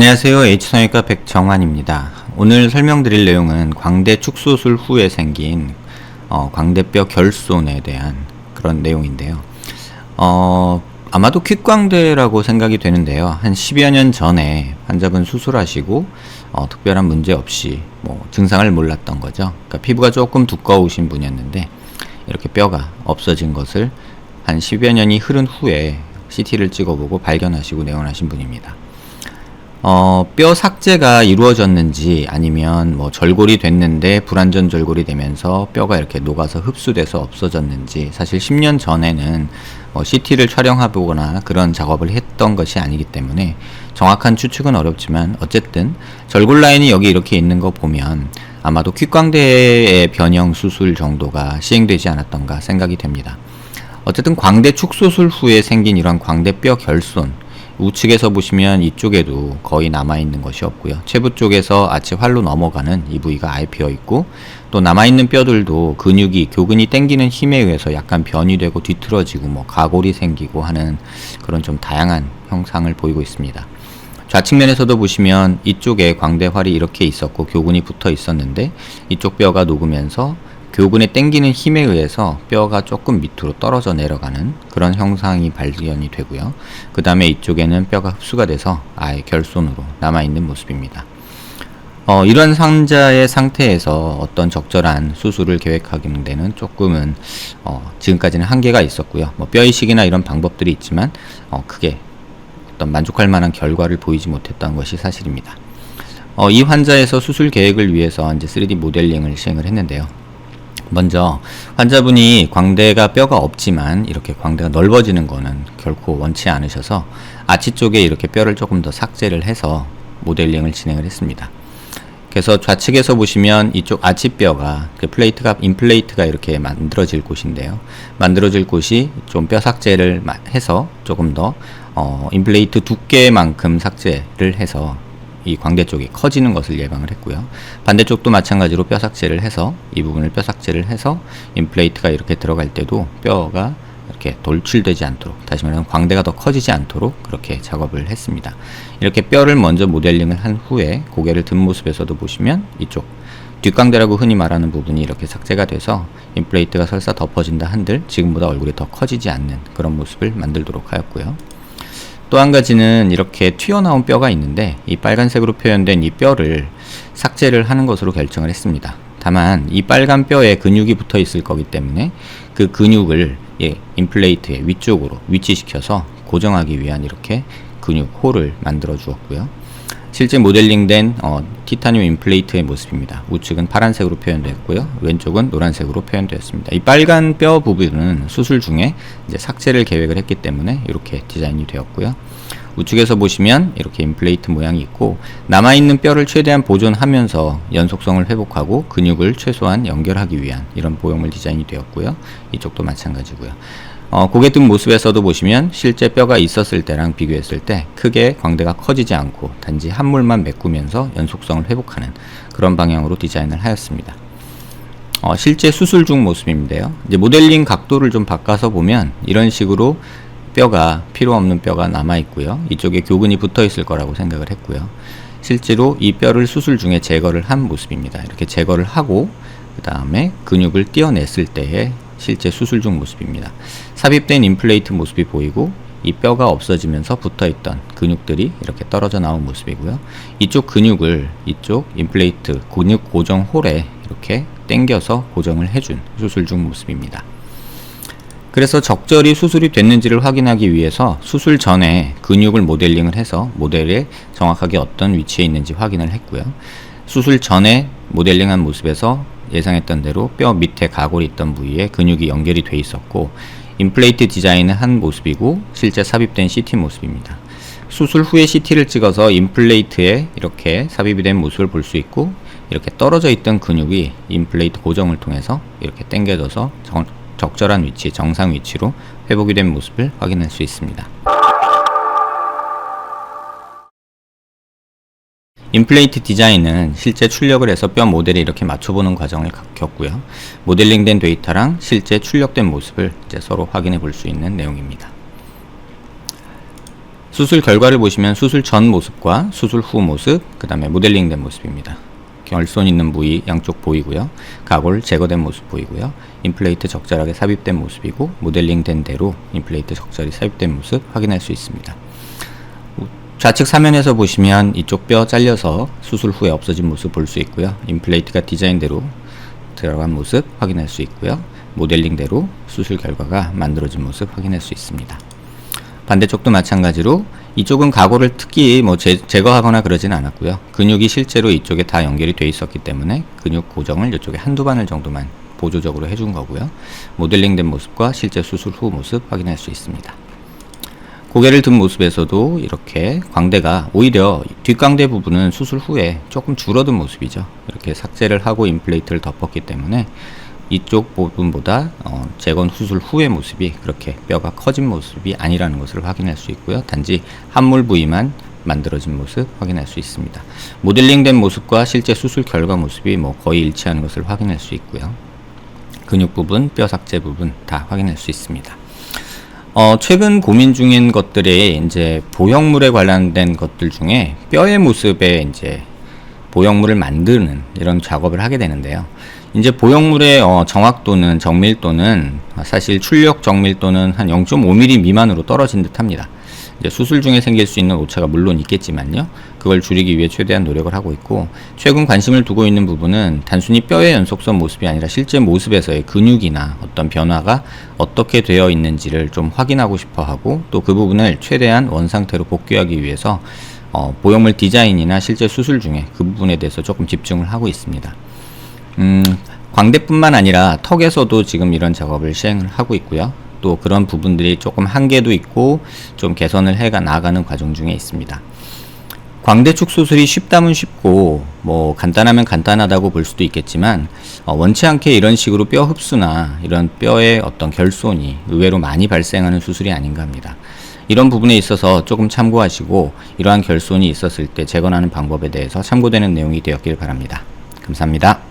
안녕하세요. H성형외과 백정환입니다. 오늘 설명드릴 내용은 광대 축소술 후에 생긴 광대뼈 결손에 대한 그런 내용인데요. 아마도 퀵광대라고 생각이 되는데요. 한 10여 년 전에 환자분 수술하시고 특별한 문제 없이 증상을 몰랐던 거죠. 그러니까 피부가 조금 두꺼우신 분이었는데 이렇게 뼈가 없어진 것을 한 10여 년이 흐른 후에 CT를 찍어보고 발견하시고 내원하신 분입니다. 뼈 삭제가 이루어졌는지 아니면 절골이 됐는데 불완전 절골이 되면서 뼈가 이렇게 녹아서 흡수돼서 없어졌는지, 사실 10년 전에는 CT를 촬영해보거나 그런 작업을 했던 것이 아니기 때문에 정확한 추측은 어렵지만, 어쨌든 절골 라인이 여기 이렇게 있는 거 보면 아마도 퀵광대의 변형 수술 정도가 시행되지 않았던가 생각이 됩니다. 어쨌든 광대 축소술 후에 생긴 이런 광대뼈 결손, 우측에서 보시면 이쪽에도 거의 남아있는 것이 없고요. 체부 쪽에서 아치 활로 넘어가는 이 부위가 아예 비어있고, 또 남아있는 뼈들도 근육이 교근이 당기는 힘에 의해서 약간 변이 되고 뒤틀어지고 가골이 생기고 하는 그런 좀 다양한 형상을 보이고 있습니다. 좌측면에서도 보시면 이쪽에 광대활이 이렇게 있었고 교근이 붙어 있었는데 이쪽 뼈가 녹으면서 교근에 당기는 힘에 의해서 뼈가 조금 밑으로 떨어져 내려가는 그런 형상이 발견이 되고요. 그 다음에 이쪽에는 뼈가 흡수가 돼서 아예 결손으로 남아있는 모습입니다. 이런 환자의 상태에서 어떤 적절한 수술을 계획하는 데는 조금은 지금까지는 한계가 있었고요. 뼈이식이나 이런 방법들이 있지만 크게 어떤 만족할 만한 결과를 보이지 못했던 것이 사실입니다. 이 환자에서 수술 계획을 위해서 이제 3D 모델링을 시행을 했는데요. 먼저 환자분이 광대가 뼈가 없지만 이렇게 광대가 넓어지는 거는 결코 원치 않으셔서 아치 쪽에 이렇게 뼈를 조금 더 삭제를 해서 모델링을 진행을 했습니다. 그래서 좌측에서 보시면 이쪽 아치뼈가 임플레이트가 이렇게 만들어질 곳인데요. 만들어질 곳이 좀 뼈 삭제를 해서 조금 더 임플레이트 두께만큼 삭제를 해서 이 광대 쪽이 커지는 것을 예방을 했고요. 반대쪽도 마찬가지로 뼈 삭제를 해서 이 부분을 뼈 삭제를 해서 임플레이트가 이렇게 들어갈 때도 뼈가 이렇게 돌출되지 않도록, 다시 말하면 광대가 더 커지지 않도록 그렇게 작업을 했습니다. 이렇게 뼈를 먼저 모델링을 한 후에 고개를 든 모습에서도 보시면 이쪽 뒷광대라고 흔히 말하는 부분이 이렇게 삭제가 돼서 임플레이트가 설사 덮어진다 한들 지금보다 얼굴이 더 커지지 않는 그런 모습을 만들도록 하였고요. 또 한 가지는 이렇게 튀어나온 뼈가 있는데 이 빨간색으로 표현된 이 뼈를 삭제를 하는 것으로 결정을 했습니다. 다만 이 빨간 뼈에 근육이 붙어 있을 거기 때문에 그 근육을 임플레이트의 위쪽으로 위치시켜서 고정하기 위한 이렇게 근육 홀을 만들어 주었고요. 실제 모델링된 티타늄 임플레이트의 모습입니다. 우측은 파란색으로 표현되었고요. 왼쪽은 노란색으로 표현되었습니다. 이 빨간 뼈 부분은 수술 중에 이제 삭제를 계획을 했기 때문에 이렇게 디자인이 되었고요. 우측에서 보시면 이렇게 임플레이트 모양이 있고, 남아있는 뼈를 최대한 보존하면서 연속성을 회복하고 근육을 최소한 연결하기 위한 이런 보형물 디자인이 되었고요. 이쪽도 마찬가지고요. 고개 든 모습에서도 보시면 실제 뼈가 있었을 때랑 비교했을 때 크게 광대가 커지지 않고 단지 함몰만 메꾸면서 연속성을 회복하는 그런 방향으로 디자인을 하였습니다. 실제 수술 중 모습인데요. 이제 모델링 각도를 좀 바꿔서 보면 이런 식으로 뼈가, 필요 없는 뼈가 남아 있고요. 이쪽에 교근이 붙어 있을 거라고 생각을 했고요. 실제로 이 뼈를 수술 중에 제거를 한 모습입니다. 이렇게 제거를 하고 그 다음에 근육을 떼어냈을 때의 실제 수술 중 모습입니다. 삽입된 임플레이트 모습이 보이고 이 뼈가 없어지면서 붙어있던 근육들이 이렇게 떨어져 나온 모습이고요. 이쪽 근육을 이쪽 임플레이트 근육 고정 홀에 이렇게 당겨서 고정을 해준 수술 중 모습입니다. 그래서 적절히 수술이 됐는지를 확인하기 위해서 수술 전에 근육을 모델링을 해서 모델에 정확하게 어떤 위치에 있는지 확인을 했고요. 수술 전에 모델링한 모습에서 예상했던 대로 뼈 밑에 가골이 있던 부위에 근육이 연결이 돼 있었고, 임플레이트 디자인을 한 모습이고 실제 삽입된 CT 모습입니다. 수술 후에 CT를 찍어서 임플레이트에 이렇게 삽입이 된 모습을 볼 수 있고, 이렇게 떨어져 있던 근육이 임플레이트 고정을 통해서 이렇게 당겨져서 적절한 위치, 정상 위치로 회복이 된 모습을 확인할 수 있습니다. 임플레이트 디자인은 실제 출력을 해서 뼈 모델에 이렇게 맞춰보는 과정을 겪고요. 모델링된 데이터랑 실제 출력된 모습을 이제 서로 확인해 볼 수 있는 내용입니다. 수술 결과를 보시면 수술 전 모습과 수술 후 모습, 그 다음에 모델링된 모습입니다. 결손 있는 부위 양쪽 보이고요. 가골 제거된 모습 보이고요. 임플레이트 적절하게 삽입된 모습이고 모델링된 대로 임플레이트 적절히 삽입된 모습 확인할 수 있습니다. 좌측 사면에서 보시면 이쪽 뼈 잘려서 수술 후에 없어진 모습 볼 수 있고요. 임플레이트가 디자인대로 들어간 모습 확인할 수 있고요. 모델링대로 수술 결과가 만들어진 모습 확인할 수 있습니다. 반대쪽도 마찬가지로 이쪽은 가골을 특히 제거하거나 그러진 않았고요. 근육이 실제로 이쪽에 다 연결이 돼 있었기 때문에 근육 고정을 이쪽에 한두 바늘 정도만 보조적으로 해준 거고요. 모델링된 모습과 실제 수술 후 모습 확인할 수 있습니다. 고개를 든 모습에서도 이렇게 광대가 오히려 뒷광대 부분은 수술 후에 조금 줄어든 모습이죠. 이렇게 삭제를 하고 임플레이트를 덮었기 때문에 이쪽 부분보다 재건 수술 후의 모습이 그렇게 뼈가 커진 모습이 아니라는 것을 확인할 수 있고요. 단지 함몰 부위만 만들어진 모습 확인할 수 있습니다. 모델링된 모습과 실제 수술 결과 모습이 거의 일치하는 것을 확인할 수 있고요. 근육 부분, 뼈 삭제 부분 다 확인할 수 있습니다. 최근 고민 중인 것들이 이제 보형물에 관련된 것들 중에 뼈의 모습에 이제 보형물을 만드는 이런 작업을 하게 되는데요. 이제 보형물의 정확도는 정밀도는 사실 출력 정밀도는 한 0.5mm 미만으로 떨어진 듯 합니다. 이제 수술 중에 생길 수 있는 오차가 물론 있겠지만요. 그걸 줄이기 위해 최대한 노력을 하고 있고, 최근 관심을 두고 있는 부분은 단순히 뼈의 연속선 모습이 아니라 실제 모습에서의 근육이나 어떤 변화가 어떻게 되어 있는지를 좀 확인하고 싶어 하고, 또 그 부분을 최대한 원상태로 복귀하기 위해서 보형물 디자인이나 실제 수술 중에 그 부분에 대해서 조금 집중을 하고 있습니다. 광대뿐만 아니라 턱에서도 지금 이런 작업을 시행을 하고 있고요. 또 그런 부분들이 조금 한계도 있고 좀 개선을 해가 나가는 과정 중에 있습니다. 광대축 수술이 쉽다면 쉽고 간단하면 간단하다고 볼 수도 있겠지만 원치 않게 이런 식으로 뼈 흡수나 이런 뼈의 어떤 결손이 의외로 많이 발생하는 수술이 아닌가 합니다. 이런 부분에 있어서 조금 참고하시고 이러한 결손이 있었을 때 재건하는 방법에 대해서 참고되는 내용이 되었길 바랍니다. 감사합니다.